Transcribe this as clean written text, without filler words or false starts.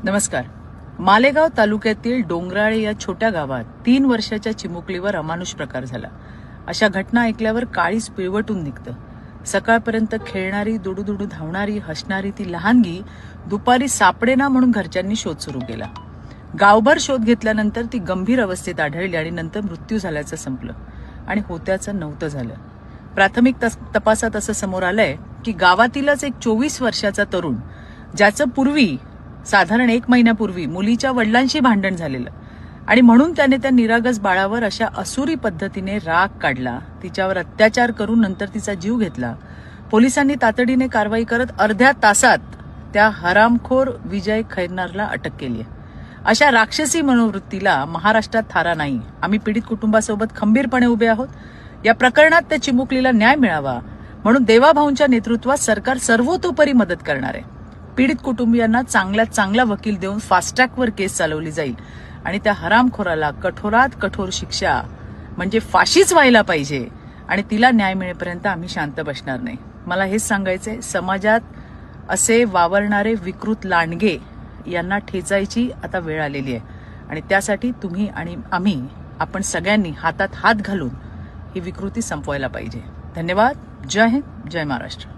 नमस्कार. मालेगाव तालुक्यातील डोंगराळे या छोट्या गावात 3 वर्षाच्या चिमुकलीवर अमानुष प्रकार झाला. अशा घटना ऐकल्यावर काळीज पिळवटून निघतं. सकाळपर्यंत खेळणारी, दुडूदुडू धावणारी, हसणारी ती लहानगी दुपारी सापडेना म्हणून घरच्यांनी शोध सुरू केला. गावभर शोध घेतल्यानंतर ती गंभीर अवस्थेत आढळली आणि नंतर मृत्यू झाल्याचं संपलं आणि होत्याचं नव्हतं झालं. प्राथमिक तपासात असं समोर आलंय की गावातीलच एक 24 वर्षाचा तरुण, ज्याचं पूर्वी साधारण 1 महिन्यापूर्वी मुलीच्या वडिलांशी भांडण झालेलं आणि म्हणून त्याने त्या निरागस बाळावर अशा असुरी पद्धतीने राग काढला, तिच्यावर अत्याचार करून नंतर तिचा जीव घेतला. पोलिसांनी तातडीने कारवाई करत अर्ध्या तासात त्या हरामखोर विजय खैरनारला अटक केली आहे. अशा राक्षसी मनोवृत्तीला महाराष्ट्रात थारा नाही. आम्ही पीडित कुटुंबासोबत खंबीरपणे उभे आहोत. या प्रकरणात त्या चिमुकलीला न्याय मिळावा म्हणून देवाभाऊंच्या नेतृत्वात सरकार सर्वतोपरी मदत करणार आहे. पीडित कुटुंबियांना चांगल्यात चांगला वकील देऊन फास्ट ट्रॅकवर केस चालवली जाईल आणि त्या हरामखोराला कठोरात कठोर शिक्षा म्हणजे फाशीच व्हायला पाहिजे आणि तिला न्याय मिळेपर्यंत आम्ही शांत बसणार नाही. मला हेच सांगायचंय, समाजात असे वावरणारे विकृत लांडगे यांना ठेचायची आता वेळ आलेली आहे आणि त्यासाठी तुम्ही आणि आपण सगळ्यांनी हातात हात घालून ही विकृती संपवायला पाहिजे. धन्यवाद. जय हिंद, जय महाराष्ट्र.